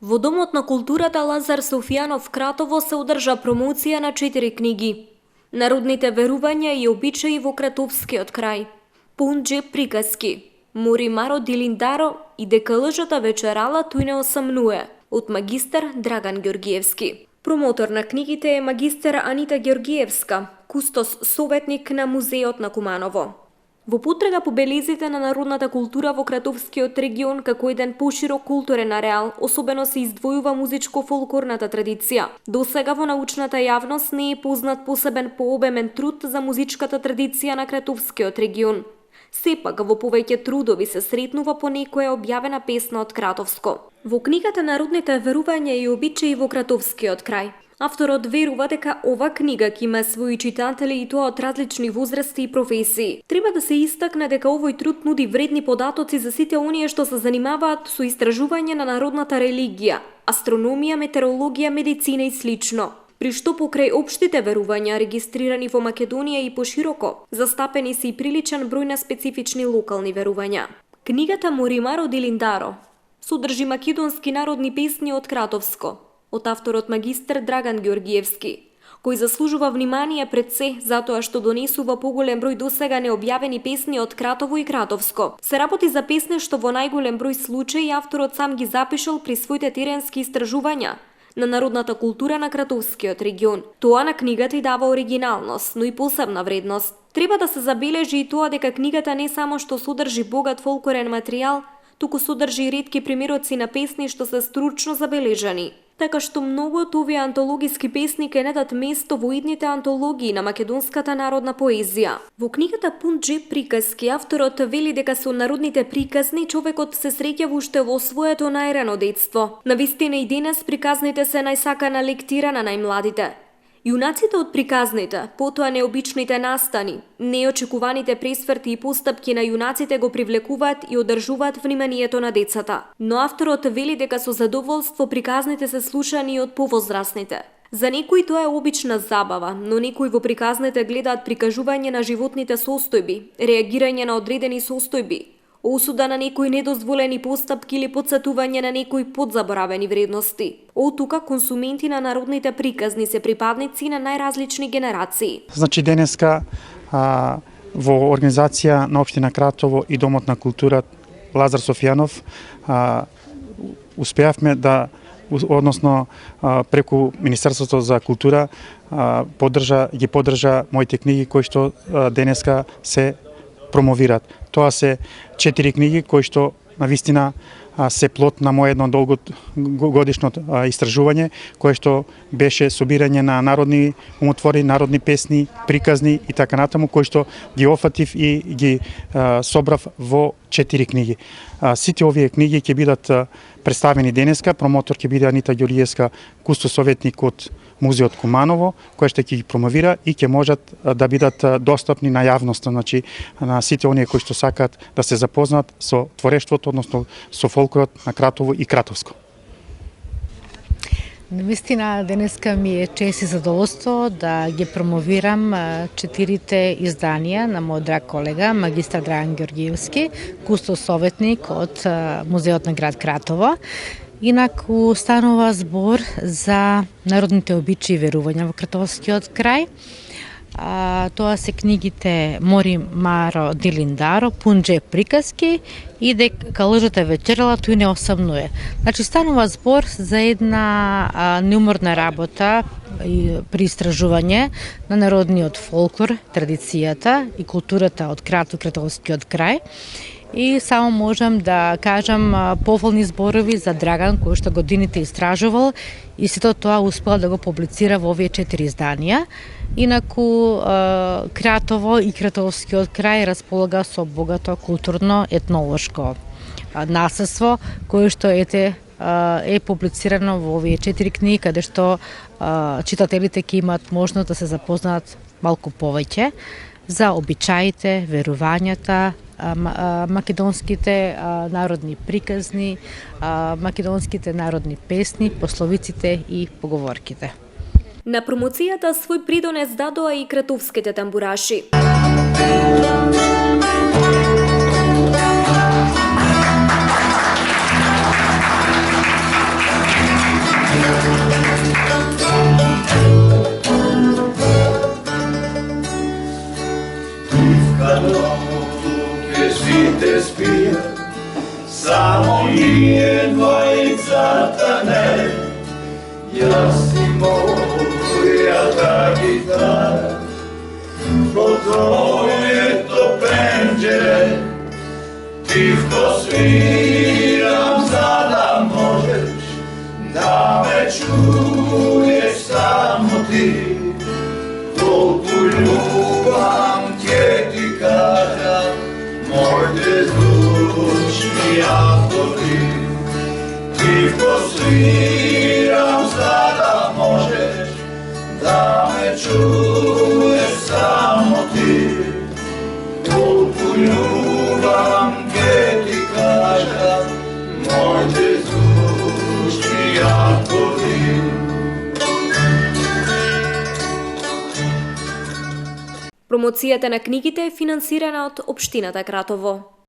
Во Домот на културата Лазар Софијанов Кратово се одржа промоција на 4 книги. Народните верувања и обичаи во Кратовскиот крај, Пунџе приказки, Мори Маро Дилиндаро и дека лжата вечерала туј не осамнуе, од магистар Драган Ѓоргиевски. Промотор на книгите е магистар Анита Ѓоргиевска, кустос советник на Музеот на Куманово. Во потрага по белезите на народната култура во Кратовскиот регион како еден поширок културен ареал, особено се издвојува музичко-фолклорната традиција. Досега во научната јавност не е познат посебен пообемен труд за музичката традиција на Кратовскиот регион. Сепак во повеќе трудови се сретнува по некоја објавена песна од Кратовско. Во книгата Народните верувања и обичаи во Кратовскиот крај, авторот верува дека ова книга ќе има своји читатели и тоа од различни возрасти и професии. Треба да се истакне дека овој труд нуди вредни податоци за сите оние што се занимаваат со истражување на народната религија, астрономија, метеорологија, медицина и слично. При што покрај општите верувања, регистрирани во Македонија и пошироко, застапени се и приличен број на специфични локални верувања. Книгата Мори Маро Дилиндаро содржи македонски народни песни од Кратовско, од авторот магистар Драган Ѓоргиевски, кој заслужува внимание пред се затоа што донесува поголем број досега необјавени песни од Кратово и Кратовско. Се работи за песни што во најголем број случаи авторот сам ги запишал при своите теренски истражувања на народната култура на Кратовскиот регион. Тоа на книгата и дава оригиналност, но и посебна вредност. Треба да се забележи и тоа дека книгата не само што содржи богат фолклорен материјал, туку содржи и ретки примероци на песни што се стручно забележани. Така што многу од овие антологиски песни ке недат место во идните антологии на македонската народна поезија. Во книгата Пунџе приказки авторот вели дека со народните приказни човекот се среќа уште во своето најрано детство. Навистина и денес приказните се најсакана лектира на најмладите. Јунаците од приказните, потоа необичните настани, неочекуваните пресврти и постапки на јунаците го привлекуваат и одржуваат вниманието на децата. Но авторот вели дека со задоволство приказните се слушани од повозрасните. За некои тоа е обична забава, но некои во приказните гледаат прикажување на животните состојби, реагирање на одредени состојби, осуда на некои недозволени постапки или потсетување на некои подзаборавени вредности. Од тука консументи на народните приказни се припадници на најразлични генерации. Значи денеска во организација на општина Кратово и Домот на култура Лазар Софијанов успеавме да, односно преку Министерството за култура ги поддржа моите книги кои што денеска се промовираат. Тоа се 4 книги кои што навистина се плод на моје едно долгогодишно истражување, кое што беше собирање на народни умотвори, народни песни, приказни и така натаму, кои што ги офатив и ги собрав во 4 книги. Сите овие книги ќе бидат представени денеска, промотор ќе биде Анита Ѓоргиевска, кустос советник од Музеот Куманово, која што ќе ги промовира и ќе можат да бидат достапни на јавноста, значи на сите оние кои што сакаат да се запознаат со творештвото, односно со фолклорот на Кратово и Кратовско. Навистина, денеска ми е чест и задоволство да ги промовирам 4 изданија на мој драг колега, магистар Драган Ѓоргиевски, кустос советник од Музеот на град Кратово. Инаку станува збор за народните обичаи и верувања во Кратовскиот крај. Тоа се книгите Мори Маро Дилиндаро, Пунџе приказки и дека лжата вечерала туј не осамнуе. Значи станува збор за една неуморна работа при истражување на народниот фолклор, традицијата и културата од Кратовскиот крај. И само можам да кажам поволни зборови за Драган, кој што годините истражувал и сето тоа успел да го публицира во овие 4 изданија. Инаку Кратово и Кратовскиот крај располага со богато културно етнолошко наследство, кое што е публицирано во овие 4 книги, каде што читателите ќе имаат можност да се запознаат малку повеќе за обичаите, верувањата, македонските народни приказни, македонските народни песни, пословиците и поговорките. На промоцијата свој придонес дадоа и кратовските тамбураши. satane, ja si moja ta gitara, pod tvoje to penđere, tiho sviram, sada možeš da me čuješ samo ti, koliko ljubav tje ti kažem, moj bezdušni akordi. Tiho sviram, sada možeš da me čuješ samo ti, koliko ljubav tje ti kažem, moj bezdušni akordi. Промоцијата на книгите е финансирана од Општината Кратово.